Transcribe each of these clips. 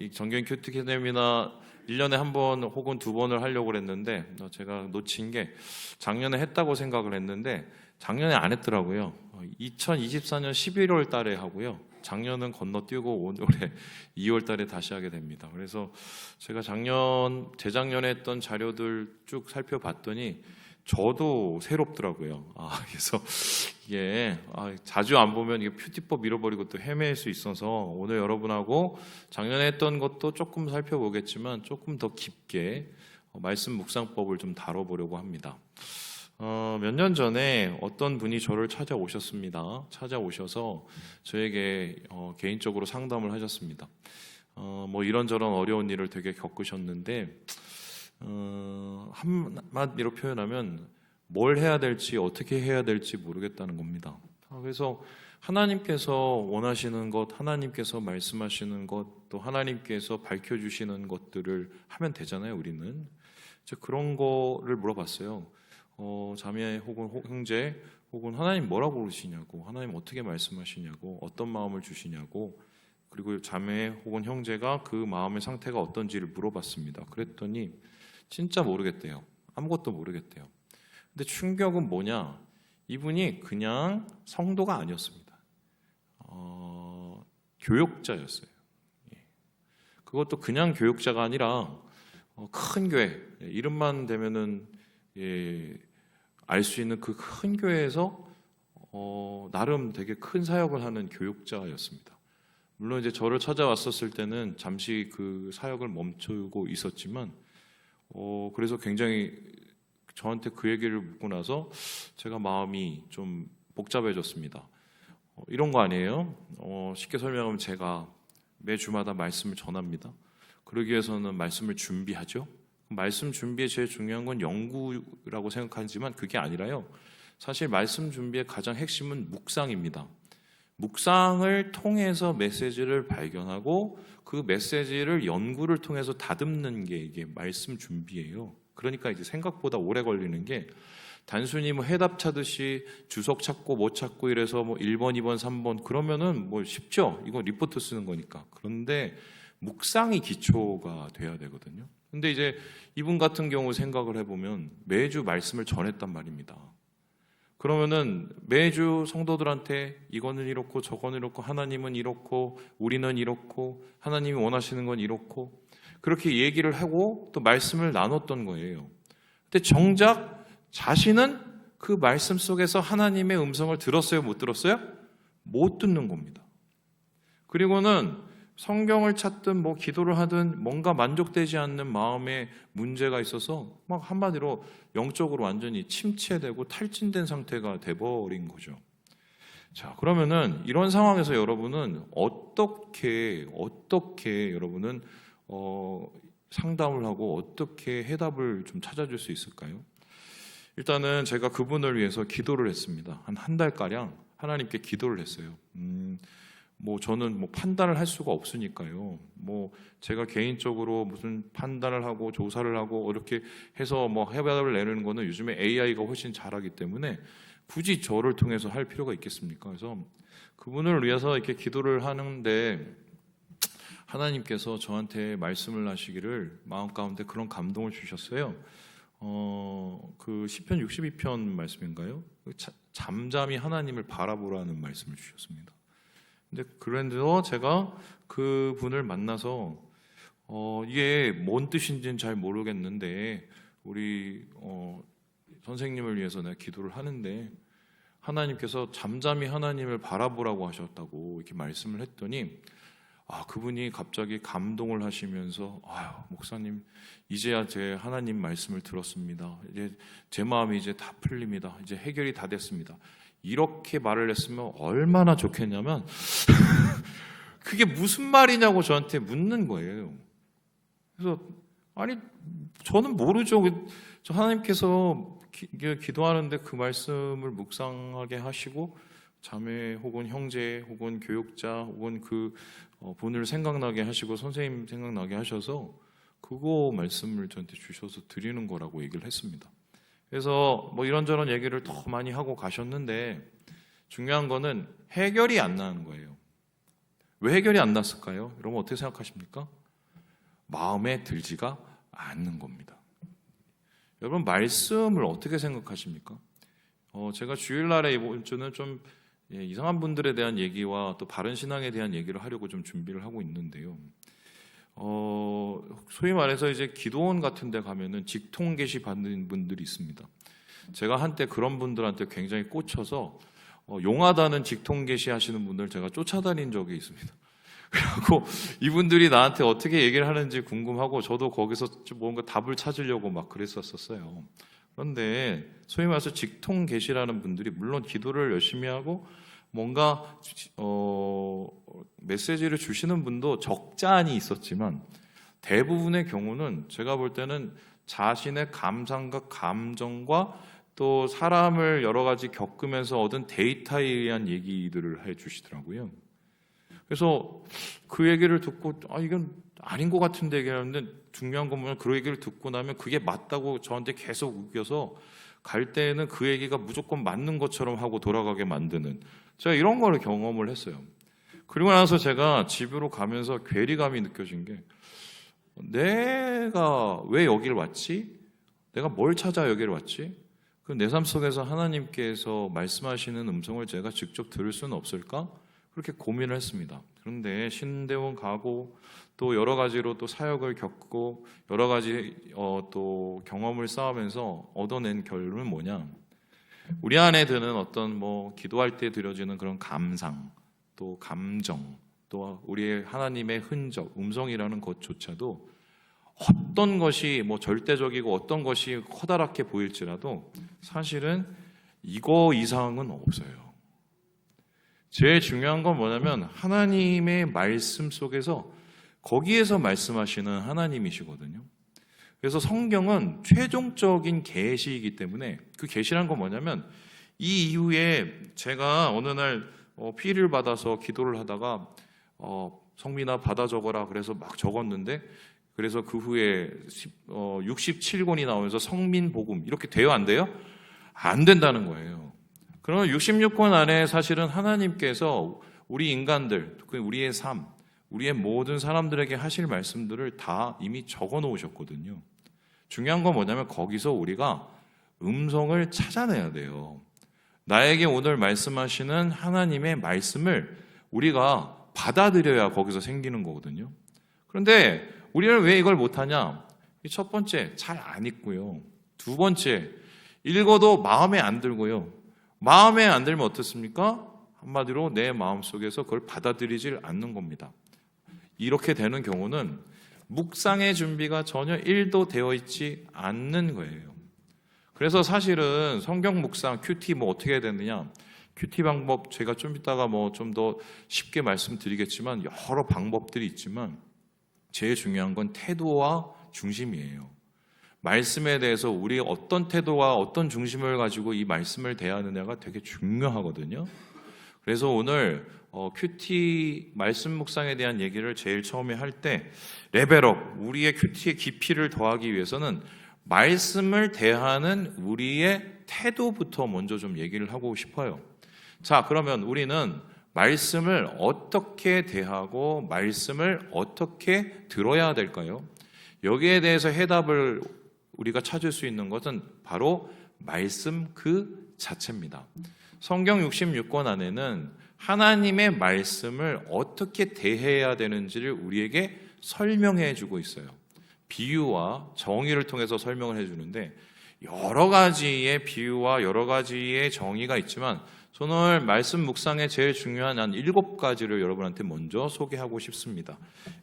이 정교인 큐티 캐데미나 1년에 한 번 혹은 두 번을 하려고 그랬는데 제가 놓친 게 작년에 했다고 생각을 했는데 작년에 안 했더라고요. 2024년 11월 달에 하고요. 작년은 건너뛰고 올해 2월 달에 다시 하게 됩니다. 그래서 제가 재작년에 했던 자료들 쭉 살펴봤더니 저도 새롭더라고요. 그래서 이게 자주 안 보면 이게 큐티법 잃어버리고 또 헤맬 수 있어서 오늘 여러분하고 작년에 했던 것도 조금 살펴보겠지만 조금 더 깊게 말씀 묵상법을 좀 다뤄보려고 합니다. 몇 년 전에 어떤 분이 저를 찾아오셨습니다. 찾아오셔서 저에게 개인적으로 상담을 하셨습니다. 뭐 이런저런 어려운 일을 되게 겪으셨는데 한마디로 표현하면 뭘 해야 될지 어떻게 해야 될지 모르겠다는 겁니다. 그래서 하나님께서 원하시는 것, 하나님께서 말씀하시는 것, 또 하나님께서 밝혀주시는 것들을 하면 되잖아요. 우리는 그런 거를 물어봤어요. 자매 혹은 형제 혹은 하나님 뭐라고 그러시냐고, 하나님 어떻게 말씀하시냐고, 어떤 마음을 주시냐고, 그리고 자매 혹은 형제가 그 마음의 상태가 어떤지를 물어봤습니다. 그랬더니 진짜 모르겠대요. 아무것도 모르겠대요. 근데 충격은 뭐냐? 이분이 그냥 성도가 아니었습니다. 교역자였어요. 그것도 그냥 교역자가 아니라 큰 교회, 이름만 대면은 알 수 있는 그 큰 교회에서 나름 되게 큰 사역을 하는 교역자였습니다. 물론 이제 저를 찾아왔었을 때는 잠시 그 사역을 멈추고 있었지만 그래서 굉장히 저한테 그 얘기를 묻고 나서 제가 마음이 좀 복잡해졌습니다. 이런 거 아니에요? 쉽게 설명하면 제가 매주마다 말씀을 전합니다. 그러기 위해서는 말씀을 준비하죠. 말씀 준비에 제일 중요한 건 연구라고 생각하지만 그게 아니라요. 사실 말씀 준비의 가장 핵심은 묵상입니다. 묵상을 통해서 메시지를 발견하고 그 메시지를 연구를 통해서 다듬는 게 이게 말씀 준비예요. 그러니까 이제 생각보다 오래 걸리는 게 단순히 뭐 해답 찾듯이 주석 찾고 못 찾고 이래서 뭐 1번, 2번, 3번 그러면은 뭐 쉽죠. 이거 리포트 쓰는 거니까. 그런데 묵상이 기초가 돼야 되거든요. 근데 이제 이분 같은 경우 생각을 해보면 매주 말씀을 전했단 말입니다. 그러면은 매주 성도들한테 이거는 이렇고 저거는 이렇고 하나님은 이렇고 우리는 이렇고 하나님이 원하시는 건 이렇고 그렇게 얘기를 하고 또 말씀을 나눴던 거예요. 근데 정작 자신은 그 말씀 속에서 하나님의 음성을 들었어요? 못 들었어요? 못 듣는 겁니다. 그리고는 성경을 찾든 뭐 기도를 하든 뭔가 만족되지 않는 마음에 문제가 있어서 막 한마디로 영적으로 완전히 침체되고 탈진된 상태가 돼버린 거죠. 자, 그러면은 이런 상황에서 여러분은 어떻게 여러분은 상담을 하고 어떻게 해답을 좀 찾아줄 수 있을까요? 일단은 제가 그분을 위해서 기도를 했습니다. 한 달가량 하나님께 기도를 했어요. 뭐 저는 뭐 판단을 할 수가 없으니까요. 뭐 제가 개인적으로 무슨 판단을 하고 조사를 하고 이렇게 해서 뭐 해답을 내는 거는 요즘에 AI가 훨씬 잘하기 때문에 굳이 저를 통해서 할 필요가 있겠습니까? 그래서 그분을 위해서 이렇게 기도를 하는데 하나님께서 저한테 말씀을 하시기를 마음 가운데 그런 감동을 주셨어요. 그 시편 62편 말씀인가요? 잠잠히 하나님을 바라보라는 말씀을 주셨습니다. 근데 그런데도 제가 그 분을 만나서 이게 뭔 뜻인지는 잘 모르겠는데 우리 선생님을 위해서 내가 기도를 하는데 하나님께서 잠잠히 하나님을 바라보라고 하셨다고 이렇게 말씀을 했더니 그분이 갑자기 감동을 하시면서 목사님 이제야 제 하나님 말씀을 들었습니다. 이제 제 마음이 이제 다 풀립니다. 이제 해결이 다 됐습니다. 이렇게 말을 했으면 얼마나 좋겠냐면 그게 무슨 말이냐고 저한테 묻는 거예요. 그래서 아니 저는 모르죠. 저 하나님께서 기도하는데 그 말씀을 묵상하게 하시고 자매 혹은 형제 혹은 교육자 혹은 그 분을 생각나게 하시고 선생님 생각나게 하셔서 그거 말씀을 저한테 주셔서 드리는 거라고 얘기를 했습니다. 그래서 뭐 이런저런 얘기를 더 많이 하고 가셨는데 중요한 거는 해결이 안 나는 거예요. 왜 해결이 안 났을까요? 여러분 어떻게 생각하십니까? 마음에 들지가 않는 겁니다. 여러분, 말씀을 어떻게 생각하십니까? 제가 주일날에 이번 주는 좀 이상한 분들에 대한 얘기와 또 바른 신앙에 대한 얘기를 하려고 좀 준비를 하고 있는데요. 소위 말해서 이제 기도원 같은 데 가면은 직통 계시 받는 분들이 있습니다. 제가 한때 그런 분들한테 굉장히 꽂혀서 용하다는 직통 계시 하시는 분들 제가 쫓아다닌 적이 있습니다. 그리고 이분들이 나한테 어떻게 얘기를 하는지 궁금하고 저도 거기서 뭔가 답을 찾으려고 막 그랬었어요. 그런데 소위 말해서 직통 계시라는 분들이 물론 기도를 열심히 하고 뭔가 메시지를 주시는 분도 적잖이 있었지만 대부분의 경우는 제가 볼 때는 자신의 감상과 감정과 또 사람을 여러 가지 겪으면서 얻은 데이터에 의한 얘기들을 해주시더라고요. 그래서 그 얘기를 듣고 이건 아닌 것 같은데 얘기하는데 중요한 건 뭐냐면 그 얘기를 듣고 나면 그게 맞다고 저한테 계속 우겨서 갈 때는 그 얘기가 무조건 맞는 것처럼 하고 돌아가게 만드는 제가 이런 거를 경험을 했어요. 그리고 나서 제가 집으로 가면서 괴리감이 느껴진 게 내가 왜 여기를 왔지? 내가 뭘 찾아 여기를 왔지? 내 삶 속에서 하나님께서 말씀하시는 음성을 제가 직접 들을 수는 없을까? 그렇게 고민을 했습니다. 그런데 신대원 가고 또 여러 가지로 또 사역을 겪고 여러 가지 또 경험을 쌓으면서 얻어낸 결론은 뭐냐? 우리 안에 드는 어떤 기도할 때 드려지는 그런 감상, 또 감정, 또 우리의 하나님의 흔적, 음성이라는 것조차도 어떤 것이 절대적이고 어떤 것이 커다랗게 보일지라도 사실은 이거 이상은 없어요. 제일 중요한 건 뭐냐면 하나님의 말씀 속에서 거기에서 말씀하시는 하나님이시거든요. 그래서 성경은 최종적인 계시이기 때문에 그 계시란 건 뭐냐면 이 이후에 제가 어느 날 피를 받아서 기도를 하다가 성민아 받아 적어라 그래서 막 적었는데 그래서 그 후에 67권이 나오면서 성민복음 이렇게 돼요 안 돼요? 안 된다는 거예요. 그러면 66권 안에 사실은 하나님께서 우리 인간들, 우리의 삶, 우리의 모든 사람들에게 하실 말씀들을 다 이미 적어 놓으셨거든요. 중요한 건 뭐냐면 거기서 우리가 음성을 찾아내야 돼요. 나에게 오늘 말씀하시는 하나님의 말씀을 우리가 받아들여야 거기서 생기는 거거든요. 그런데 우리는 왜 이걸 못하냐? 첫 번째, 잘 안 읽고요. 두 번째, 읽어도 마음에 안 들고요. 마음에 안 들면 어떻습니까? 한마디로 내 마음속에서 그걸 받아들이질 않는 겁니다. 이렇게 되는 경우는 묵상의 준비가 전혀 1도 되어 있지 않는 거예요. 그래서 사실은 성경 묵상, 큐티 어떻게 해야 되느냐? 큐티 방법 제가 좀 이따가 좀 더 쉽게 말씀드리겠지만 여러 방법들이 있지만 제일 중요한 건 태도와 중심이에요. 말씀에 대해서 우리 어떤 태도와 어떤 중심을 가지고 이 말씀을 대하느냐가 되게 중요하거든요. 그래서 오늘 큐티 말씀 묵상에 대한 얘기를 제일 처음에 할 때 레벨업, 우리의 큐티의 깊이를 더하기 위해서는 말씀을 대하는 우리의 태도부터 먼저 좀 얘기를 하고 싶어요. 자, 그러면 우리는 말씀을 어떻게 대하고 말씀을 어떻게 들어야 될까요? 여기에 대해서 해답을 우리가 찾을 수 있는 것은 바로 말씀 그 자체입니다. 성경 66권 안에는 하나님의 말씀을 어떻게 대해야 되는지를 우리에게 설명해 주고 있어요. 비유와 정의를 통해서 설명을 해주는데 여러 가지의 비유와 여러 가지의 정의가 있지만 저는 오늘 말씀 묵상의 제일 중요한 한 7가지를 여러분한테 먼저 소개하고 싶습니다.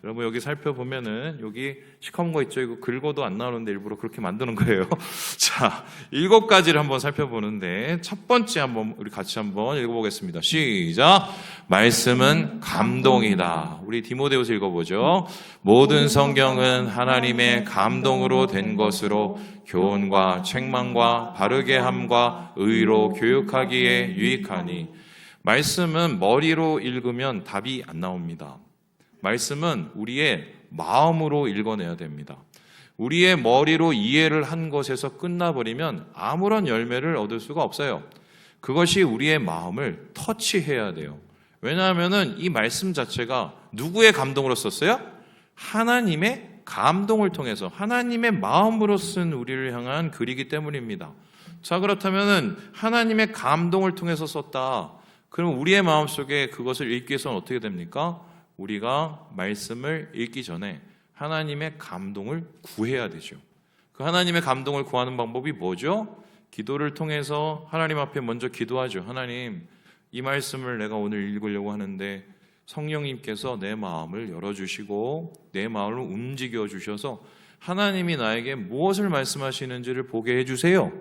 여러분 여기 살펴보면은 여기 시커먼 거 있죠? 이거 긁어도 안 나오는데 일부러 그렇게 만드는 거예요. 자, 7가지를 한번 살펴보는데 첫 번째 한번 우리 같이 한번 읽어보겠습니다. 시작! 말씀은 감동이다. 우리 디모데후서 읽어보죠. 모든 성경은 하나님의 감동으로 된 것으로 교훈과 책망과 바르게 함과 의로 교육하기에 유익하니 말씀은 머리로 읽으면 답이 안 나옵니다. 말씀은 우리의 마음으로 읽어내야 됩니다. 우리의 머리로 이해를 한 것에서 끝나버리면 아무런 열매를 얻을 수가 없어요. 그것이 우리의 마음을 터치해야 돼요. 왜냐하면 이 말씀 자체가 누구의 감동으로 썼어요? 하나님의 감동을 통해서 하나님의 마음으로 쓴 우리를 향한 글이기 때문입니다. 자, 그렇다면은 하나님의 감동을 통해서 썼다. 그럼 우리의 마음속에 그것을 읽기 위해서는 어떻게 됩니까? 우리가 말씀을 읽기 전에 하나님의 감동을 구해야 되죠. 그 하나님의 감동을 구하는 방법이 뭐죠? 기도를 통해서 하나님 앞에 먼저 기도하죠. 하나님, 이 말씀을 내가 오늘 읽으려고 하는데 성령님께서 내 마음을 열어주시고 내 마음을 움직여 주셔서 하나님이 나에게 무엇을 말씀하시는지를 보게 해주세요.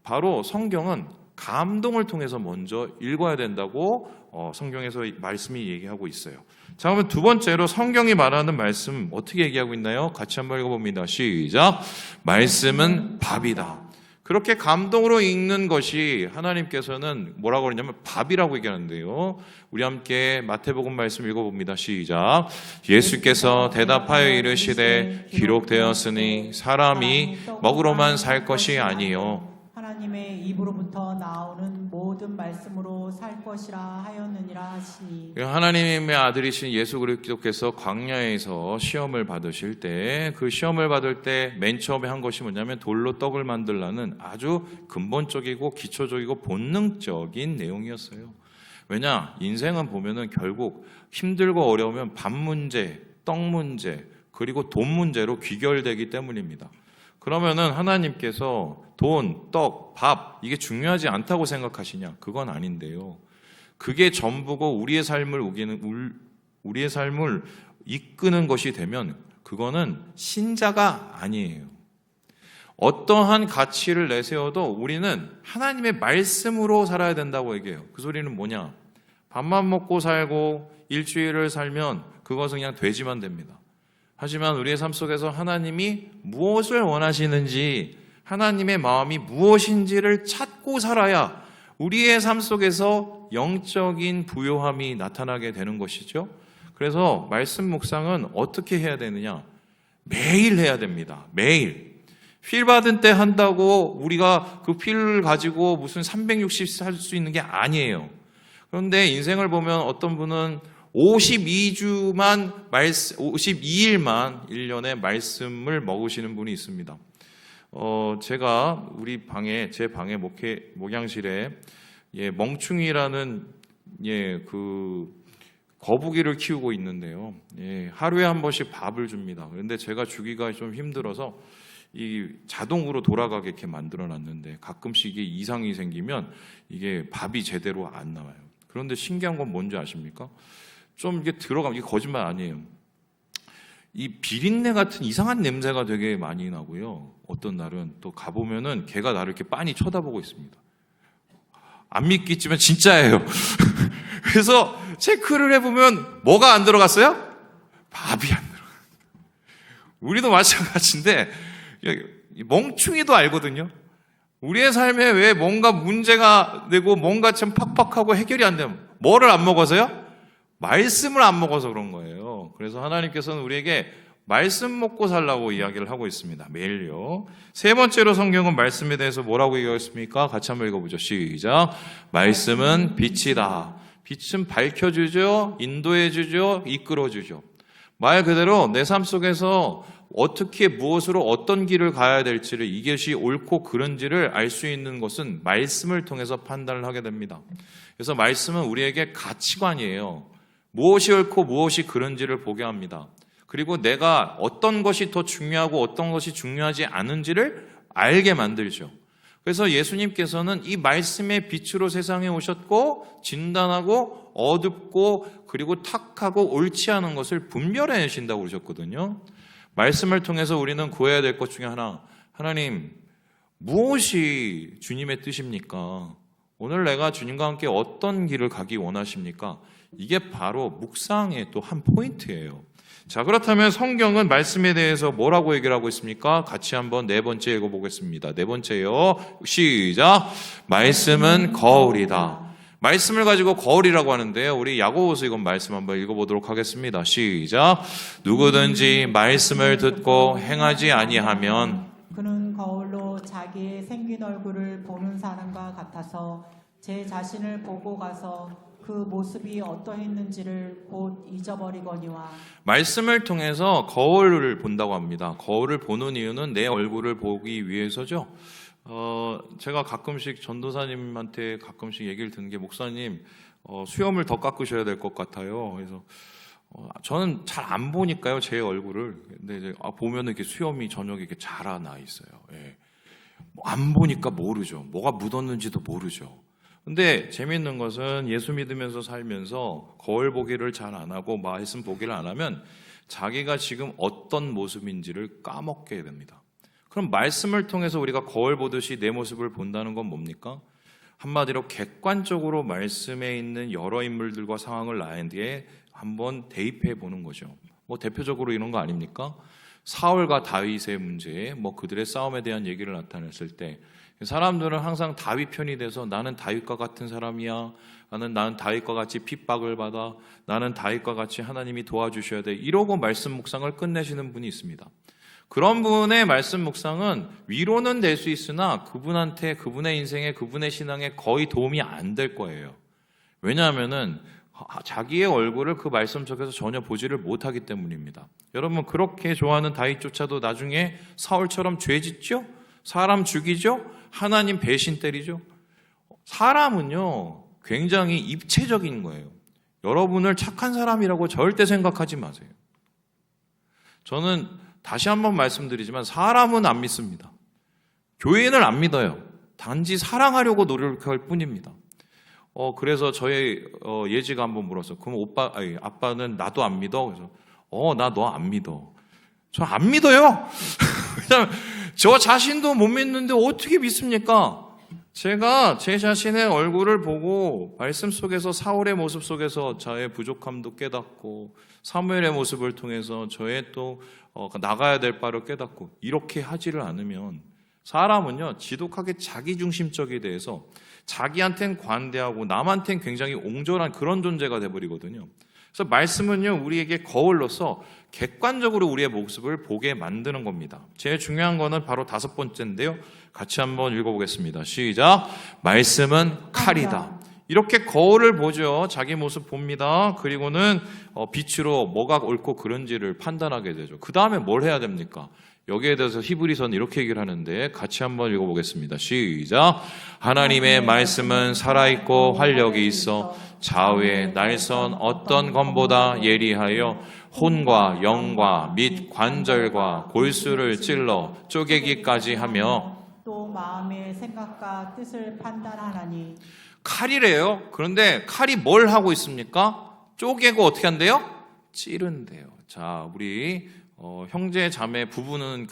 바로 성경은 감동을 통해서 먼저 읽어야 된다고 성경에서 말씀이 얘기하고 있어요. 자, 그러면 두 번째로 성경이 말하는 말씀 어떻게 얘기하고 있나요? 같이 한번 읽어봅니다. 시작. 말씀은 밥이다. 그렇게 감동으로 읽는 것이 하나님께서는 뭐라고 그러냐면 밥이라고 얘기하는데요. 우리 함께 마태복음 말씀 읽어봅니다. 시작. 예수께서 대답하여 이르시되 기록되었으니 사람이 먹으로만 살 것이 아니요 하나님의 입으로부터 나오는 모든 말씀으로 살 것이라 하였느니라 하시니. 하나님의 아들이신 예수 그리스도께서 광야에서 시험을 받으실 때 그 시험을 받을 때 맨 처음에 한 것이 뭐냐면 돌로 떡을 만들라는 아주 근본적이고 기초적이고 본능적인 내용이었어요. 왜냐? 인생은 보면은 결국 힘들고 어려우면 밥 문제, 떡 문제, 그리고 돈 문제로 귀결되기 때문입니다. 그러면은 하나님께서 돈, 떡, 밥 이게 중요하지 않다고 생각하시냐? 그건 아닌데요. 그게 전부고 우리의 삶을 이끄는 것이 되면 그거는 신자가 아니에요. 어떠한 가치를 내세워도 우리는 하나님의 말씀으로 살아야 된다고 얘기해요. 그 소리는 뭐냐? 밥만 먹고 살고 일주일을 살면 그것은 그냥 돼지만 됩니다. 하지만 우리의 삶 속에서 하나님이 무엇을 원하시는지 하나님의 마음이 무엇인지를 찾고 살아야 우리의 삶 속에서 영적인 부요함이 나타나게 되는 것이죠. 그래서 말씀 묵상은 어떻게 해야 되느냐? 매일 해야 됩니다. 매일. 필 받은 때 한다고 우리가 그 필을 가지고 무슨 360 살 수 있는 게 아니에요. 그런데 인생을 보면 어떤 분은 52일만 1년에 말씀을 먹으시는 분이 있습니다. 제가 제 방에 목양실에 멍충이라는 그 거북이를 키우고 있는데요. 하루에 한 번씩 밥을 줍니다. 그런데 제가 주기가 좀 힘들어서 이 자동으로 돌아가게 이렇게 만들어 놨는데 가끔씩 이게 이상이 생기면 이게 밥이 제대로 안 나와요. 그런데 신기한 건 뭔지 아십니까? 좀 이게 들어가면, 이게 거짓말 아니에요. 이 비린내 같은 이상한 냄새가 되게 많이 나고요. 어떤 날은 또 가보면은 걔가 나를 이렇게 빤히 쳐다보고 있습니다. 안 믿겠지만 진짜예요. 그래서 체크를 해보면 뭐가 안 들어갔어요? 밥이 안 들어갔어요. 우리도 마찬가지인데 멍충이도 알거든요. 우리의 삶에 왜 뭔가 문제가 되고 뭔가 참 팍팍하고 해결이 안 되면 뭐를 안 먹어서요? 말씀을 안 먹어서 그런 거예요. 그래서 하나님께서는 우리에게 말씀 먹고 살라고 이야기를 하고 있습니다. 매일요. 세 번째로 성경은 말씀에 대해서 뭐라고 얘기했습니까? 같이 한번 읽어보죠. 시작. 말씀은 빛이다. 빛은 밝혀주죠. 인도해주죠. 이끌어주죠. 말 그대로 내 삶 속에서 어떻게 무엇으로 어떤 길을 가야 될지를 이것이 옳고 그른지를 알 수 있는 것은 말씀을 통해서 판단을 하게 됩니다. 그래서 말씀은 우리에게 가치관이에요. 무엇이 옳고 무엇이 그른지를 보게 합니다. 그리고 내가 어떤 것이 더 중요하고 어떤 것이 중요하지 않은지를 알게 만들죠. 그래서 예수님께서는 이 말씀의 빛으로 세상에 오셨고 진단하고 어둡고 그리고 탁하고 옳지 않은 것을 분별해내신다고 그러셨거든요. 말씀을 통해서 우리는 구해야 될 것 중에 하나, 하나님 무엇이 주님의 뜻입니까? 오늘 내가 주님과 함께 어떤 길을 가기 원하십니까? 이게 바로 묵상의 또 한 포인트예요. 자, 그렇다면 성경은 말씀에 대해서 뭐라고 얘기를 하고 있습니까? 같이 한번 네 번째 읽어보겠습니다. 네 번째요. 시작. 말씀은 거울이다. 말씀을 가지고 거울이라고 하는데요. 우리 야고보서 이건 말씀 한번 읽어보도록 하겠습니다. 시작. 누구든지 말씀을 듣고 행하지 아니하면 그는 거울로 자기의 생긴 얼굴을 보는 사람과 같아서 제 자신을 보고 가서 그 모습이 어떠했는지를 곧 잊어버리거니와. 말씀을 통해서 거울을 본다고 합니다. 거울을 보는 이유는 내 얼굴을 보기 위해서죠. 제가 가끔씩 전도사님한테 가끔씩 얘기를 듣는 게, 목사님 수염을 더 깎으셔야 될 것 같아요. 그래서 저는 잘 안 보니까요, 제 얼굴을. 근데 이제 보면은 이렇게 수염이 저녁에 이렇게 자라나 있어요. 예. 안 보니까 모르죠. 뭐가 묻었는지도 모르죠. 근데 재밌는 것은 예수 믿으면서 살면서 거울 보기를 잘 안 하고 말씀 보기를 안 하면 자기가 지금 어떤 모습인지를 까먹게 됩니다. 그럼 말씀을 통해서 우리가 거울 보듯이 내 모습을 본다는 건 뭡니까? 한마디로 객관적으로 말씀에 있는 여러 인물들과 상황을 나에게 한번 대입해 보는 거죠. 뭐 대표적으로 이런 거 아닙니까? 사울과 다윗의 문제, 뭐 그들의 싸움에 대한 얘기를 나타냈을 때 사람들은 항상 다윗 편이 돼서 나는 다윗과 같은 사람이야, 나는 다윗과 같이 핍박을 받아, 나는 다윗과 같이 하나님이 도와주셔야 돼, 이러고 말씀 묵상을 끝내시는 분이 있습니다. 그런 분의 말씀 묵상은 위로는 될 수 있으나 그분한테, 그분의 인생에, 그분의 신앙에 거의 도움이 안 될 거예요. 왜냐하면은 자기의 얼굴을 그 말씀 속에서 전혀 보지를 못하기 때문입니다. 여러분, 그렇게 좋아하는 다윗조차도 나중에 사울처럼 죄 짓죠? 사람 죽이죠? 하나님 배신 때리죠? 사람은요, 굉장히 입체적인 거예요. 여러분을 착한 사람이라고 절대 생각하지 마세요. 저는 다시 한번 말씀드리지만 사람은 안 믿습니다. 교인을 안 믿어요. 단지 사랑하려고 노력할 뿐입니다. 그래서 저희 예지가 한번 물었어. 그럼 아빠는 나도 안 믿어? 그래서 나 너 안 믿어. 저 안 믿어요. 왜냐면 저 자신도 못 믿는데 어떻게 믿습니까? 제가 제 자신의 얼굴을 보고 말씀 속에서 사울의 모습 속에서 저의 부족함도 깨닫고 사무엘의 모습을 통해서 저의 또 나가야 될 바를 깨닫고 이렇게 하지를 않으면 사람은요, 지독하게 자기중심적이 돼서 자기한텐 관대하고 남한텐 굉장히 옹졸한 그런 존재가 돼버리거든요. 그래서 말씀은요, 우리에게 거울로서 객관적으로 우리의 모습을 보게 만드는 겁니다. 제일 중요한 거는 바로 5번째인데요. 같이 한번 읽어보겠습니다. 시작. 말씀은 칼이다. 이렇게 거울을 보죠. 자기 모습 봅니다. 그리고는 빛으로 뭐가 옳고 그른지를 판단하게 되죠. 그 다음에 뭘 해야 됩니까? 여기에 대해서 히브리서는 이렇게 얘기를 하는데 같이 한번 읽어보겠습니다. 시작. 하나님의 말씀은 살아있고 활력이 있어 좌우에 날선 어떤 검보다 예리하여 혼과 영과 및 관절과 골수를 찔러 쪼개기까지 하며 또 마음의 생각과 뜻을 판단하나니. 칼이래요. 그런데 칼이 뭘 하고 있습니까? 쪼개고 어떻게 한대요? 찌른대요. 자, 우리 형제 자매 부부는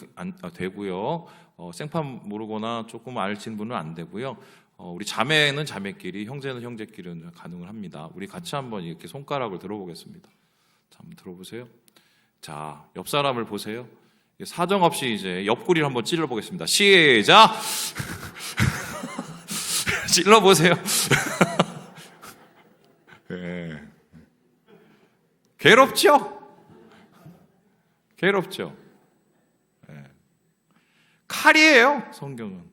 되고요. 생판 모르거나 조금 알신 분은 안 되고요. 우리 자매는 자매끼리, 형제는 형제끼리는 가능을 합니다. 우리 같이 한번 이렇게 손가락을 들어보겠습니다. 자, 한번 들어보세요. 자, 옆 사람을 보세요. 사정없이 이제 옆구리를 한번 찔러보겠습니다. 시작! 찔러보세요. 네. 괴롭죠? 괴롭죠? 네. 칼이에요, 성경은.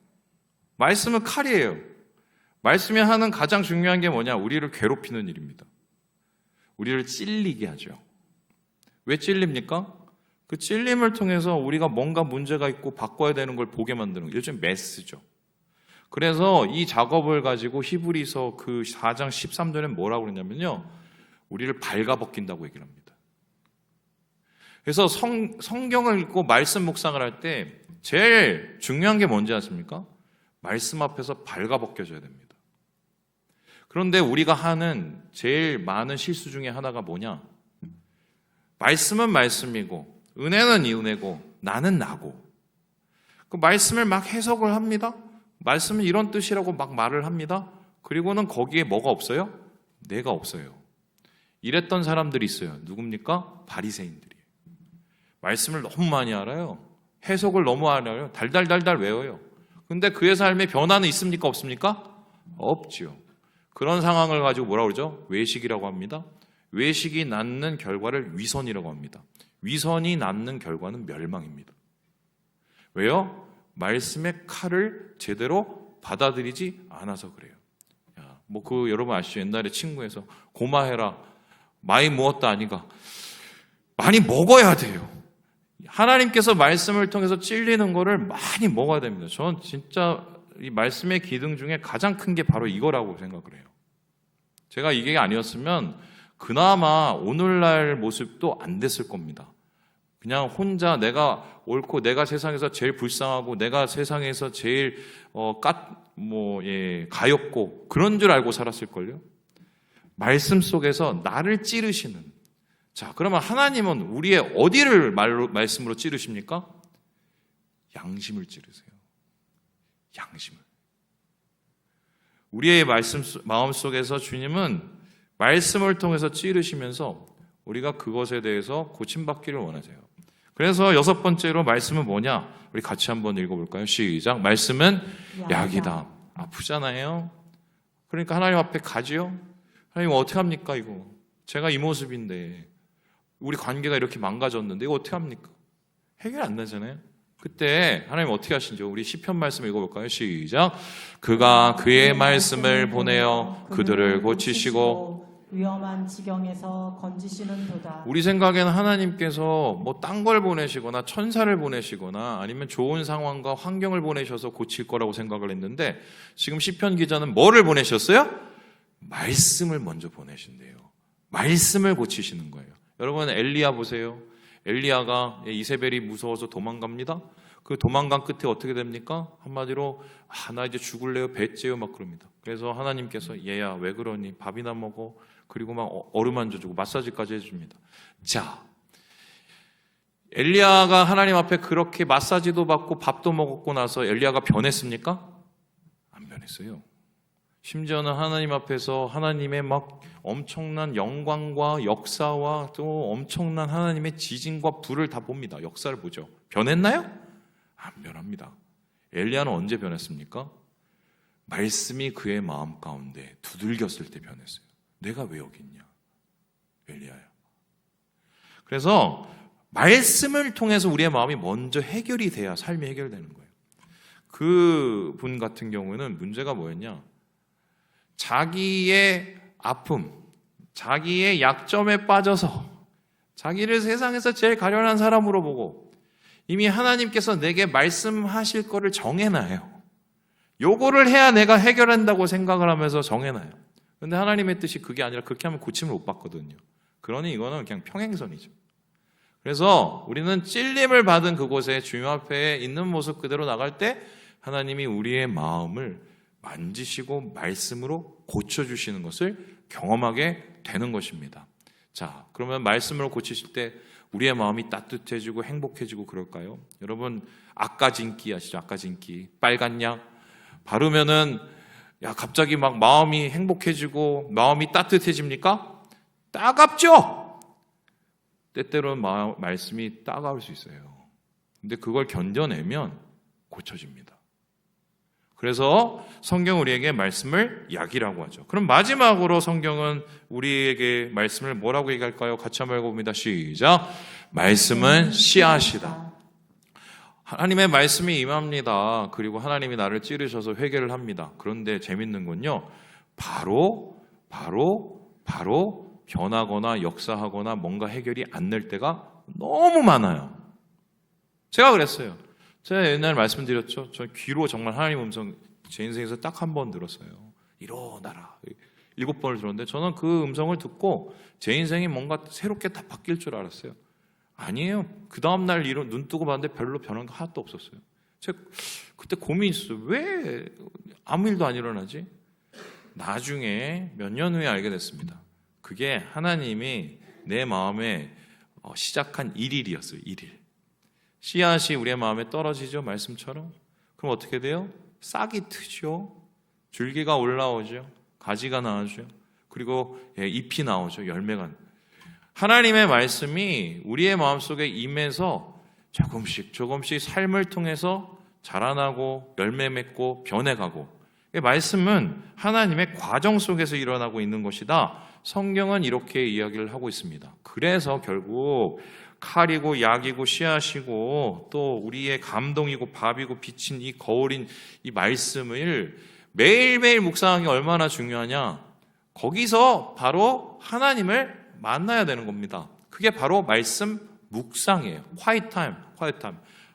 말씀은 칼이에요. 말씀이 하는 가장 중요한 게 뭐냐? 우리를 괴롭히는 일입니다. 우리를 찔리게 하죠. 왜 찔립니까? 그 찔림을 통해서 우리가 뭔가 문제가 있고 바꿔야 되는 걸 보게 만드는 거예요. 요즘 메스죠. 그래서 이 작업을 가지고 히브리서 그 4장 13절에 뭐라고 그러냐면요, 우리를 발가벗긴다고 얘기를 합니다. 그래서 성경을 읽고 말씀 묵상을 할 때 제일 중요한 게 뭔지 아십니까? 말씀 앞에서 발가벗겨져야 됩니다. 그런데 우리가 하는 제일 많은 실수 중에 하나가 뭐냐? 말씀은 말씀이고 은혜는 이 은혜고 나는 나고, 그 말씀을 막 해석을 합니다. 말씀은 이런 뜻이라고 막 말을 합니다. 그리고는 거기에 뭐가 없어요? 내가 없어요. 이랬던 사람들이 있어요. 누굽니까? 바리새인들이에요. 말씀을 너무 많이 알아요. 해석을 너무 알아요. 달달달달 외워요. 근데 그의 삶에 변화는 있습니까? 없습니까? 없지요. 그런 상황을 가지고 뭐라고 그러죠? 외식이라고 합니다. 외식이 낳는 결과를 위선이라고 합니다. 위선이 낳는 결과는 멸망입니다. 왜요? 말씀의 칼을 제대로 받아들이지 않아서 그래요. 뭐 그 여러분 아시죠? 옛날에 친구에서 고마해라. 많이 먹었다 아니가. 많이 먹어야 돼요. 하나님께서 말씀을 통해서 찔리는 거를 많이 먹어야 됩니다. 저는 진짜 이 말씀의 기능 중에 가장 큰 게 바로 이거라고 생각을 해요. 제가 이게 아니었으면 그나마 오늘날 모습도 안 됐을 겁니다. 그냥 혼자 내가 옳고 내가 세상에서 제일 불쌍하고 내가 세상에서 제일 가엾고 그런 줄 알고 살았을걸요. 말씀 속에서 나를 찌르시는. 자, 그러면 하나님은 우리의 어디를 말씀으로 찌르십니까? 양심을 찌르세요. 양심을. 우리의 마음 속에서 주님은 말씀을 통해서 찌르시면서 우리가 그것에 대해서 고침받기를 원하세요. 그래서 6번째로 말씀은 뭐냐? 우리 같이 한번 읽어볼까요? 시작. 말씀은 약이다. 아프잖아요. 그러니까 하나님 앞에 가지요. 하나님 어떻게 합니까 이거? 제가 이 모습인데 우리 관계가 이렇게 망가졌는데 이거 어떻게 합니까? 해결 안 되잖아요. 그때 하나님 어떻게 하신지 우리 시편 말씀 읽어볼까요? 시작. 그가 그의 말씀을 보내어 그들을 고치시고 위험한 지경에서 건지시는도다. 우리 생각에는 하나님께서 뭐 딴 걸 보내시거나 천사를 보내시거나 아니면 좋은 상황과 환경을 보내셔서 고칠 거라고 생각을 했는데 지금 시편 기자는 뭐를 보내셨어요? 말씀을 먼저 보내신대요. 말씀을 고치시는 거예요. 여러분 엘리야 보세요. 엘리야가 이세벨이 무서워서 도망갑니다. 그 도망간 끝에 어떻게 됩니까? 한마디로 나 이제 죽을래요, 배째요 막 그럽니다. 그래서 하나님께서 얘야 왜 그러니 밥이나 먹어. 그리고 막 얼음 얹어주고 마사지까지 해줍니다. 자, 엘리야가 하나님 앞에 그렇게 마사지도 받고 밥도 먹었고 나서 엘리야가 변했습니까? 안 변했어요. 심지어는 하나님 앞에서 하나님의 막 엄청난 영광과 역사와 또 엄청난 하나님의 지진과 불을 다 봅니다. 역사를 보죠. 변했나요? 안 변합니다. 엘리야는 언제 변했습니까? 말씀이 그의 마음 가운데 두들겼을 때 변했어요. 내가 왜 여기 있냐? 엘리야야. 그래서 말씀을 통해서 우리의 마음이 먼저 해결이 돼야 삶이 해결되는 거예요. 그 분 같은 경우는 문제가 뭐였냐? 자기의 아픔, 자기의 약점에 빠져서 자기를 세상에서 제일 가련한 사람으로 보고 이미 하나님께서 내게 말씀하실 거를 정해놔요. 요거를 해야 내가 해결한다고 생각을 하면서 정해놔요. 근데 하나님의 뜻이 그게 아니라 그렇게 하면 고침을 못 받거든요. 그러니 이거는 그냥 평행선이죠. 그래서 우리는 찔림을 받은 그곳에 주님 앞에 있는 모습 그대로 나갈 때 하나님이 우리의 마음을 만지시고 말씀으로 고쳐주시는 것을 경험하게 되는 것입니다. 자, 그러면 말씀으로 고치실 때 우리의 마음이 따뜻해지고 행복해지고 그럴까요? 여러분 아까진기 아시죠? 아까진기 빨간 약 바르면은 갑자기 막 마음이 행복해지고 마음이 따뜻해집니까? 따갑죠? 때때로는 말씀이 따가울 수 있어요. 근데 그걸 견뎌내면 고쳐집니다. 그래서 성경 우리에게 말씀을 약이라고 하죠. 그럼 마지막으로 성경은 우리에게 말씀을 뭐라고 얘기할까요? 같이 한번 읽어봅니다. 시작. 말씀은 씨앗이다. 하나님의 말씀이 임합니다. 그리고 하나님이 나를 찌르셔서 회개를 합니다. 그런데 재밌는 건요. 바로 변하거나 역사하거나 뭔가 해결이 안 될 때가 너무 많아요. 제가 그랬어요. 제가 옛날에 말씀드렸죠. 저 귀로 정말 하나님 음성 제 인생에서 딱 한 번 들었어요. 일어나라. 7번을 들었는데 저는 그 음성을 듣고 제 인생이 뭔가 새롭게 다 바뀔 줄 알았어요. 아니에요. 그 다음날 눈 뜨고 봤는데 별로 변한 거 하나도 없었어요. 제가 그때 고민이 있었어요. 왜 아무 일도 안 일어나지? 나중에 몇 년 후에 알게 됐습니다. 그게 하나님이 내 마음에 시작한 일일이었어요. 일일. 씨앗이 우리의 마음에 떨어지죠. 말씀처럼. 그럼 어떻게 돼요? 싹이 트죠. 줄기가 올라오죠. 가지가 나오죠. 그리고 잎이 나오죠. 열매가. 하나님의 말씀이 우리의 마음속에 임해서 조금씩 삶을 통해서 자라나고 열매 맺고 변해가고 말씀은 하나님의 과정 속에서 일어나고 있는 것이다. 성경은 이렇게 이야기를 하고 있습니다. 그래서 결국 칼이고 약이고 씨앗이고 또 우리의 감동이고 밥이고 빛인 이 거울인 이 말씀을 매일매일 묵상하기 얼마나 중요하냐? 거기서 바로 하나님을 만나야 되는 겁니다. 그게 바로 말씀 묵상이에요. quiet time.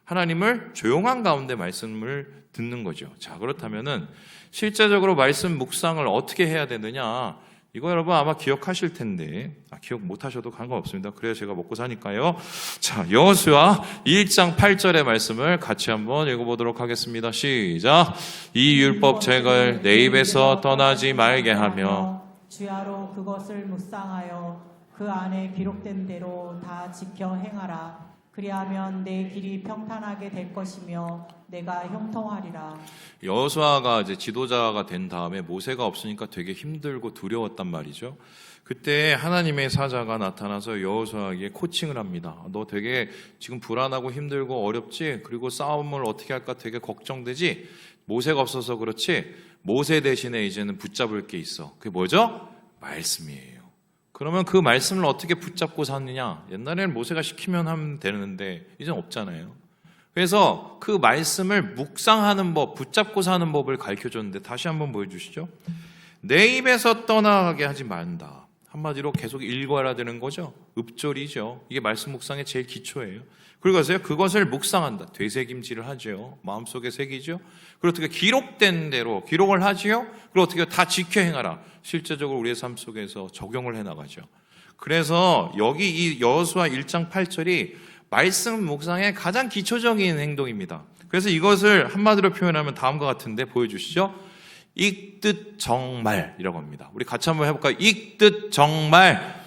하나님을 조용한 가운데 말씀을 듣는 거죠. 자, 그렇다면은 실제적으로 말씀 묵상을 어떻게 해야 되느냐? 이거 여러분 아마 기억하실 텐데, 기억 못 하셔도 상관없습니다. 그래야 제가 먹고 사니까요. 자, 여호수아 1장 8절의 말씀을 같이 한번 읽어보도록 하겠습니다. 시작. 이 율법책을 내 입에서 떠나지 말게 하며 주야로 그것을 묵상하여 그 안에 기록된 대로 다 지켜 행하라. 그리하면 내 길이 평탄하게 될 것이며 내가 형통하리라. 여호수아가 이제 지도자가 된 다음에 모세가 없으니까 되게 힘들고 두려웠단 말이죠. 그때 하나님의 사자가 나타나서 여호수아에게 코칭을 합니다. 너 되게 지금 불안하고 힘들고 어렵지? 그리고 싸움을 어떻게 할까 되게 걱정되지? 모세가 없어서 그렇지? 모세 대신에 이제는 붙잡을 게 있어. 그게 뭐죠? 말씀이에요. 그러면 그 말씀을 어떻게 붙잡고 사느냐? 옛날에는 모세가 시키면 하면 되는데 이제는 없잖아요. 그래서 그 말씀을 묵상하는 법, 붙잡고 사는 법을 가르쳐줬는데 다시 한번 보여주시죠. 내 입에서 떠나가게 하지 말다. 한마디로 계속 읽어야 되는 거죠. 읍조리죠. 이게 말씀 묵상의 제일 기초예요. 그리고 그것을 묵상한다. 되새김질을 하죠. 마음속에 새기죠. 그리고 어떻게 기록된 대로 기록을 하지요. 그리고 어떻게 다 지켜 행하라. 실제적으로 우리의 삶 속에서 적용을 해나가죠. 그래서 여기 이 여호수아 1장 8절이 말씀 묵상의 가장 기초적인 행동입니다. 그래서 이것을 한마디로 표현하면 다음과 같은데 보여주시죠. 읽듯 정말이라고 합니다. 우리 같이 한번 해볼까요? 읽듯 정말.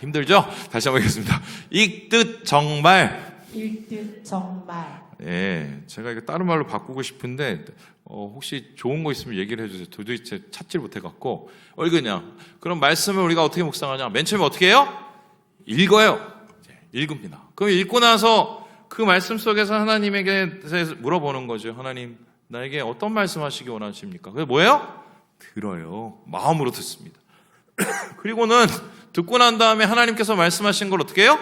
힘들죠? 다시 한번 하겠습니다. 읽듯 정말. 읽듯 정말. 네, 제가 이거 다른 말로 바꾸고 싶은데 혹시 좋은 거 있으면 얘기를 해주세요. 도대체 찾질 못해갖고 읽으냐. 그럼 말씀을 우리가 어떻게 묵상하냐. 맨 처음에 어떻게 해요? 읽어요. 읽습니다. 그럼 읽고 나서 그 말씀 속에서 하나님에게 물어보는 거죠. 하나님, 나에게 어떤 말씀 하시기 원하십니까? 그게 뭐예요? 들어요. 마음으로 듣습니다. 그리고는 듣고 난 다음에 하나님께서 말씀하신 걸 어떻게 해요?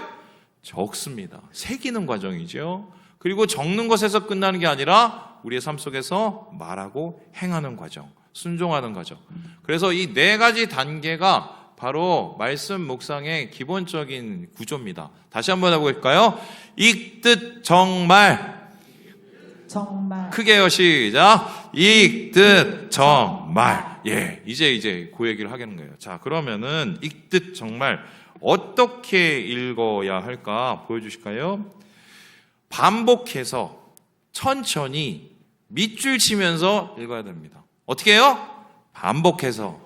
적습니다. 새기는 과정이죠. 그리고 적는 것에서 끝나는 게 아니라 우리의 삶 속에서 말하고 행하는 과정, 순종하는 과정. 그래서 이 네 가지 단계가 바로 말씀 묵상의 기본적인 구조입니다. 다시 한번 해볼까요? 읽듯 정말. 크게요. 시작. 읽듯 정말. 예, 이제 그 얘기를 하겠는 거예요. 자, 그러면은 읽듯 정말 어떻게 읽어야 할까 보여주실까요? 반복해서 천천히 밑줄 치면서 읽어야 됩니다. 어떻게 해요? 반복해서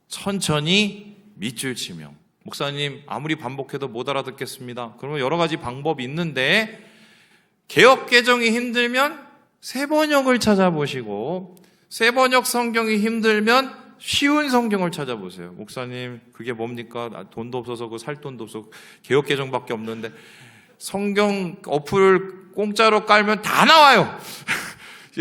천천히 밑줄 치며. 목사님, 아무리 반복해도 못 알아듣겠습니다. 그러면 여러 가지 방법이 있는데 개역 개정이 힘들면 새번역을 찾아보시고, 새번역 성경이 힘들면 쉬운 성경을 찾아보세요. 목사님, 그게 뭡니까? 돈도 없어서 살 돈도 없어서 개역 개정밖에 없는데 성경 어플을 공짜로 깔면 다 나와요.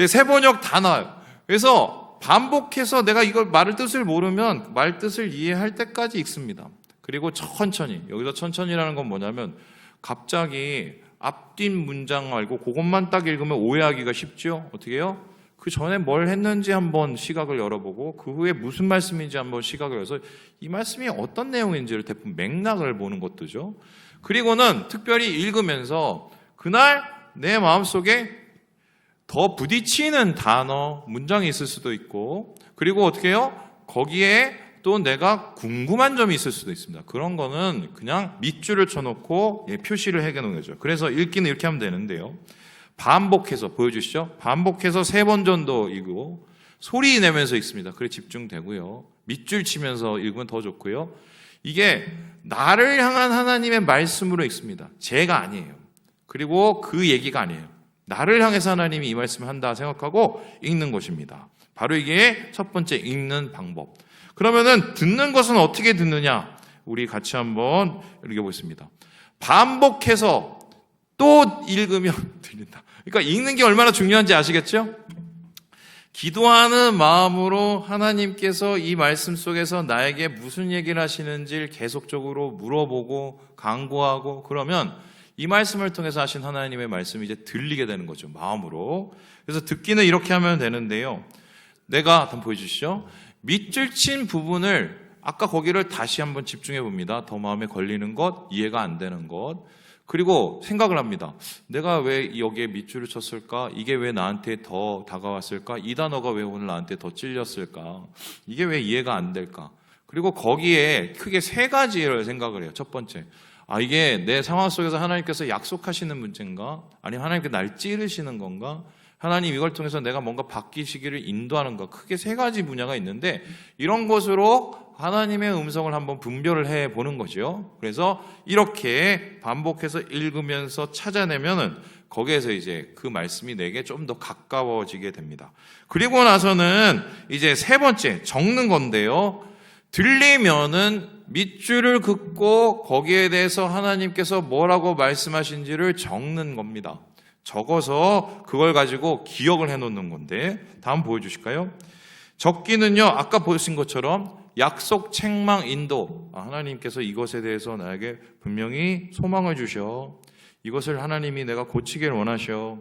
새번역 다 나와요. 그래서 반복해서 내가 이걸 말을 뜻을 모르면 말 뜻을 이해할 때까지 읽습니다. 그리고 천천히, 여기서 천천히라는 건 뭐냐면 갑자기 앞뒷 문장 말고 그것만 딱 읽으면 오해하기가 쉽죠. 어떻게 해요? 그 전에 뭘 했는지 한번 시각을 열어보고 그 후에 무슨 말씀인지 한번 시각을 열어서 이 말씀이 어떤 내용인지를 대부분 맥락을 보는 것도죠. 그리고는 특별히 읽으면서 그날 내 마음속에 더 부딪히는 단어, 문장이 있을 수도 있고, 그리고 어떻게 해요? 거기에 또 내가 궁금한 점이 있을 수도 있습니다. 그런 거는 그냥 밑줄을 쳐놓고 표시를 해놓은 거죠. 그래서 읽기는 이렇게 하면 되는데요. 반복해서 보여주시죠. 반복해서 3번 정도 읽고 소리 내면서 읽습니다. 그래 집중되고요. 밑줄 치면서 읽으면 더 좋고요. 이게 나를 향한 하나님의 말씀으로 읽습니다. 제가 아니에요. 그리고 그 얘기가 아니에요. 나를 향해서 하나님이 이 말씀을 한다 생각하고 읽는 것입니다. 바로 이게 첫 번째 읽는 방법. 그러면은 듣는 것은 어떻게 듣느냐? 우리 같이 한번 읽어보겠습니다. 반복해서 또 읽으면 들린다. 그러니까 읽는 게 얼마나 중요한지 아시겠죠? 기도하는 마음으로 하나님께서 이 말씀 속에서 나에게 무슨 얘기를 하시는지를 계속적으로 물어보고 강구하고 그러면 이 말씀을 통해서 하신 하나님의 말씀이 이제 들리게 되는 거죠. 마음으로. 그래서 듣기는 이렇게 하면 되는데요. 내가 한번 보여주시죠. 밑줄 친 부분을 아까 거기를 다시 한번 집중해 봅니다. 더 마음에 걸리는 것, 이해가 안 되는 것. 그리고 생각을 합니다. 내가 왜 여기에 밑줄을 쳤을까? 이게 왜 나한테 더 다가왔을까? 이 단어가 왜 오늘 나한테 더 찔렸을까? 이게 왜 이해가 안 될까? 그리고 거기에 크게 세 가지를 생각을 해요. 첫 번째, 이게 내 상황 속에서 하나님께서 약속하시는 문제인가? 아니면 하나님께 날 찌르시는 건가? 하나님 이걸 통해서 내가 뭔가 바뀌시기를 인도하는가? 크게 세 가지 분야가 있는데 이런 것으로 하나님의 음성을 한번 분별을 해 보는 거죠. 그래서 이렇게 반복해서 읽으면서 찾아내면은 거기에서 이제 그 말씀이 내게 좀 더 가까워지게 됩니다. 그리고 나서는 이제 세 번째 적는 건데요. 들리면은 밑줄을 긋고 거기에 대해서 하나님께서 뭐라고 말씀하신지를 적는 겁니다. 적어서 그걸 가지고 기억을 해놓는 건데 다음 보여주실까요? 적기는요, 아까 보신 것처럼 약속, 책망, 인도. 하나님께서 이것에 대해서 나에게 분명히 소망을 주셔. 이것을 하나님이 내가 고치길 원하셔.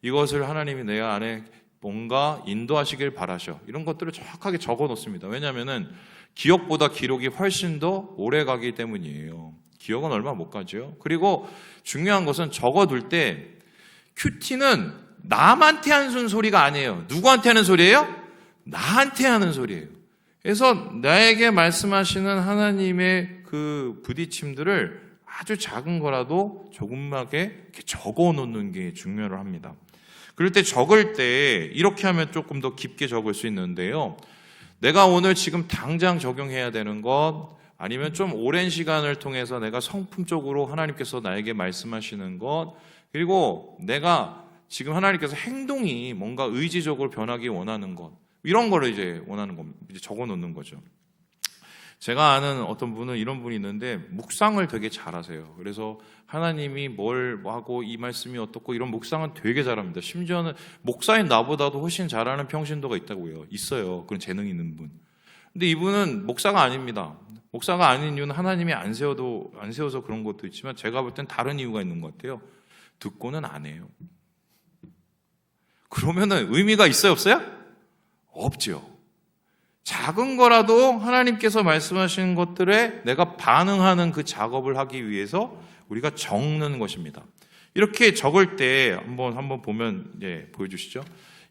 이것을 하나님이 내 안에 뭔가 인도하시길 바라셔. 이런 것들을 정확하게 적어 놓습니다. 왜냐하면은 기억보다 기록이 훨씬 더 오래 가기 때문이에요. 기억은 얼마 못 가죠. 그리고 중요한 것은 적어둘 때 큐티는 남한테 하는 소리가 아니에요. 누구한테 하는 소리예요? 나한테 하는 소리예요. 그래서 나에게 말씀하시는 하나님의 그 부딪힘들을 아주 작은 거라도 조금하게 이렇게 적어 놓는 게 중요를 합니다. 그럴 때 적을 때 이렇게 하면 조금 더 깊게 적을 수 있는데요. 내가 오늘 지금 당장 적용해야 되는 것, 아니면 좀 오랜 시간을 통해서 내가 성품적으로 하나님께서 나에게 말씀하시는 것, 그리고 내가 지금 하나님께서 행동이 뭔가 의지적으로 변하기 원하는 것, 이런 거를 이제 원하는 겁니다. 이제 적어 놓는 거죠. 제가 아는 어떤 분은 이런 분이 있는데 묵상을 되게 잘하세요. 그래서 하나님이 뭘 하고 이 말씀이 어떻고 이런 묵상은 되게 잘합니다. 심지어는 목사인 나보다도 훨씬 잘하는 평신도가 있다고요. 있어요. 그런 재능이 있는 분. 근데 이분은 목사가 아닙니다. 목사가 아닌 이유는 하나님이 안 세워서 그런 것도 있지만 제가 볼 땐 다른 이유가 있는 것 같아요. 듣고는 안 해요. 그러면은 의미가 있어요, 없어요? 없죠. 작은 거라도 하나님께서 말씀하시는 것들에 내가 반응하는 그 작업을 하기 위해서 우리가 적는 것입니다. 이렇게 적을 때 한번 보면 보여주시죠.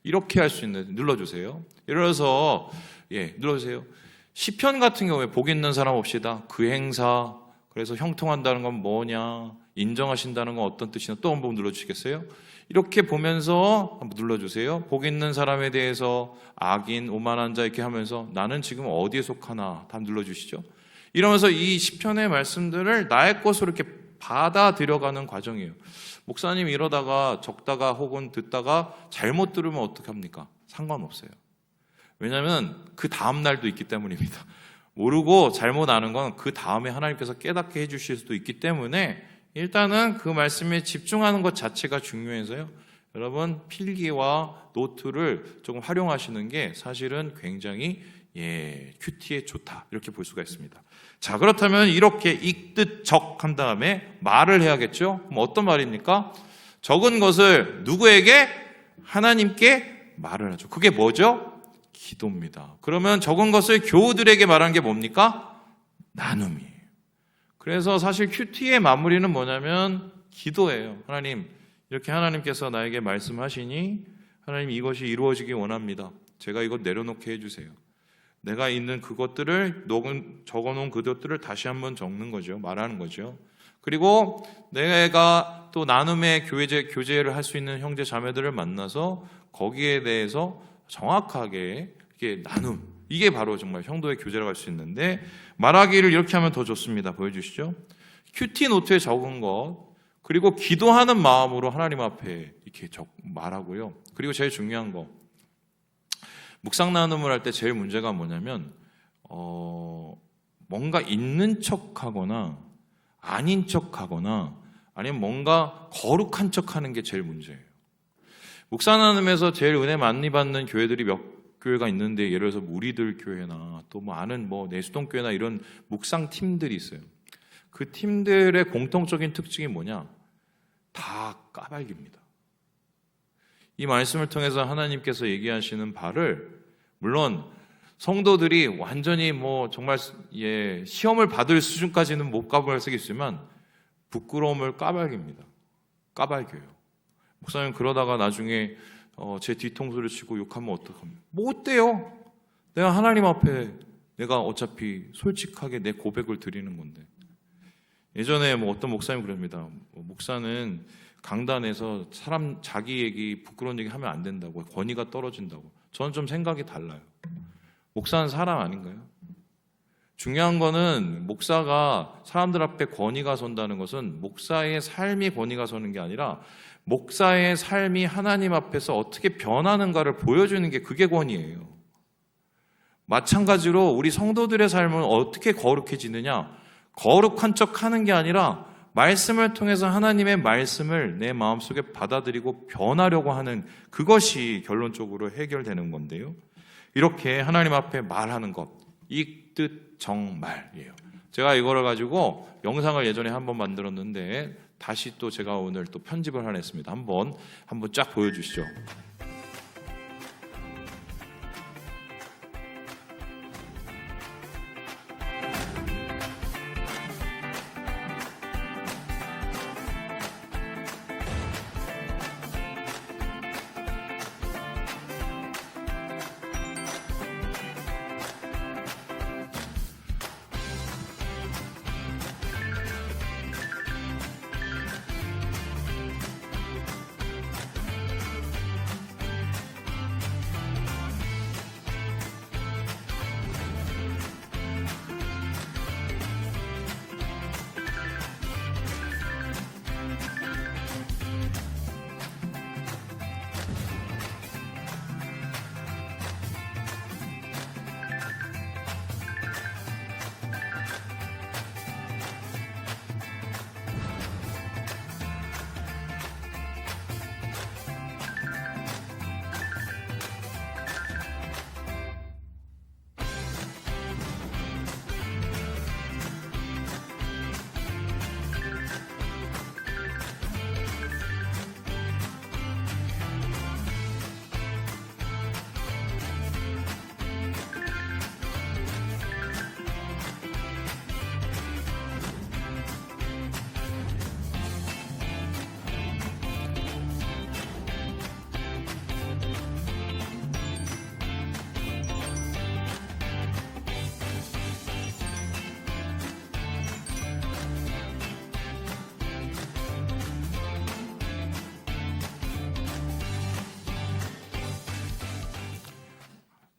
이렇게 할 수 있는, 눌러주세요. 예를 들어서 눌러주세요. 시편 같은 경우에 복 있는 사람 옵시다. 그 행사, 그래서 형통한다는 건 뭐냐, 인정하신다는 건 어떤 뜻이냐, 또 한번 눌러주시겠어요? 이렇게 보면서 한번 눌러주세요. 복 있는 사람에 대해서 악인, 오만한 자 이렇게 하면서 나는 지금 어디에 속하나 다 눌러주시죠. 이러면서 이 시편의 말씀들을 나의 것으로 이렇게 받아들여가는 과정이에요. 목사님 이러다가 적다가 혹은 듣다가 잘못 들으면 어떡합니까? 상관없어요. 왜냐하면 그 다음 날도 있기 때문입니다. 모르고 잘못 아는 건 그 다음에 하나님께서 깨닫게 해주실 수도 있기 때문에 일단은 그 말씀에 집중하는 것 자체가 중요해서요. 여러분 필기와 노트를 조금 활용하시는 게 사실은 굉장히 큐티에 좋다 이렇게 볼 수가 있습니다. 자, 그렇다면 이렇게 읽듯 적한 다음에 말을 해야겠죠. 그럼 어떤 말입니까? 적은 것을 누구에게? 하나님께 말을 하죠. 그게 뭐죠? 기도입니다. 그러면 적은 것을 교우들에게 말하는 게 뭡니까? 나눔이에요. 그래서 사실 큐티의 마무리는 뭐냐면 기도예요. 하나님, 이렇게 하나님께서 나에게 말씀하시니 하나님 이것이 이루어지기 원합니다. 제가 이것 내려놓게 해주세요. 내가 있는 그것들을 적어놓은 그것들을 다시 한번 적는 거죠. 말하는 거죠. 그리고 내가 또 나눔의 교제를 할 수 있는 형제 자매들을 만나서 거기에 대해서 정확하게 이렇게 나눔, 이게 바로 정말 형도의 교제라고 할 수 있는데 말하기를 이렇게 하면 더 좋습니다. 보여주시죠. 큐티 노트에 적은 것, 그리고 기도하는 마음으로 하나님 앞에 이렇게 말하고요. 그리고 제일 중요한 거, 묵상 나눔을 할 때 제일 문제가 뭐냐면 뭔가 있는 척하거나 아닌 척하거나 아니면 뭔가 거룩한 척하는 게 제일 문제예요. 묵상 나눔에서 제일 은혜 많이 받는 교회들이 몇 교회가 있는데 예를 들어서 무리들 교회나 또 아는 내수동 교회나 이런 묵상 팀들이 있어요. 그 팀들의 공통적인 특징이 뭐냐? 다 까발깁니다. 이 말씀을 통해서 하나님께서 얘기하시는 바를 물론 성도들이 완전히 뭐 정말 시험을 받을 수준까지는 못 가볼 수 있지만 부끄러움을 까발깁니다. 까발겨요. 목사님 그러다가 나중에 제 뒤통수를 치고 욕하면 어떡합니까? 뭐 어때요? 내가 하나님 앞에 내가 어차피 솔직하게 내 고백을 드리는 건데. 예전에 뭐 어떤 목사님 그럽니다. 목사는 강단에서 사람 자기 얘기 부끄러운 얘기 하면 안 된다고, 권위가 떨어진다고. 저는 좀 생각이 달라요. 목사는 사람 아닌가요? 중요한 거는 목사가 사람들 앞에 권위가 선다는 것은 목사의 삶이 권위가 서는 게 아니라 목사의 삶이 하나님 앞에서 어떻게 변하는가를 보여주는 게 그게 권위예요. 마찬가지로 우리 성도들의 삶은 어떻게 거룩해지느냐? 거룩한 척 하는 게 아니라 말씀을 통해서 하나님의 말씀을 내 마음속에 받아들이고 변하려고 하는 그것이 결론적으로 해결되는 건데요. 이렇게 하나님 앞에 말하는 것, 이 뜻 정말이에요. 제가 이거를 가지고 영상을 예전에 한번 만들었는데 다시 또 제가 오늘 또 편집을 하나 했습니다. 한번 쫙 보여주시죠.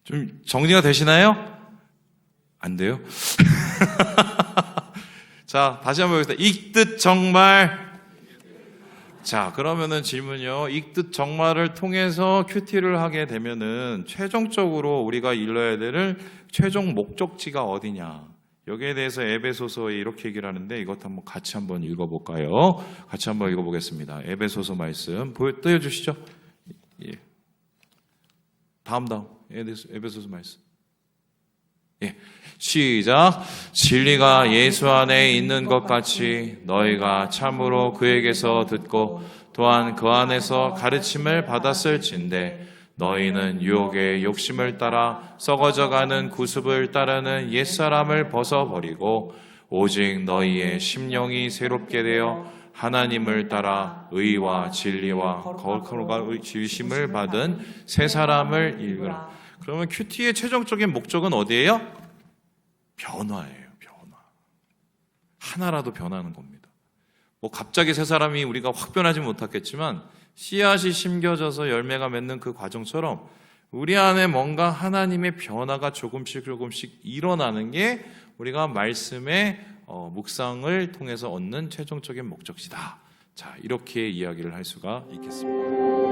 좀 정리가 되시나요? 안 돼요? 자, 다시 한번 보겠습니다. 이 뜻 정말. 자, 그러면은 질문이요. 이 뜻 정말을 통해서 큐티를 하게 되면은 최종적으로 우리가 이뤄야 될 최종 목적지가 어디냐? 여기에 대해서 에베소서에 이렇게 얘기를 하는데 이것 한번 같이 한번 읽어볼까요? 같이 한번 읽어보겠습니다. 에베소서 말씀 띄워주시죠. 예. 다음. 에베소서 말씀. 예. 시작. 진리가 예수 안에 있는 것 같이 너희가 참으로 그에게서 듣고 또한 그 안에서 가르침을 받았을진대 너희는 유혹의 욕심을 따라 썩어져가는 구습을 따르는 옛사람을 벗어버리고 오직 너희의 심령이 새롭게 되어 하나님을 따라 의와 진리와 거룩함과 지으심을 받은 새 사람을 읽으라. 그러면 큐티의 최종적인 목적은 어디예요? 변화예요. 변화. 하나라도 변하는 겁니다. 뭐 갑자기 새 사람이 우리가 확 변하지 못하겠지만 씨앗이 심겨져서 열매가 맺는 그 과정처럼 우리 안에 뭔가 하나님의 변화가 조금씩 일어나는 게 우리가 말씀의 묵상을 통해서 얻는 최종적인 목적이다. 자, 이렇게 이야기를 할 수가 있겠습니다.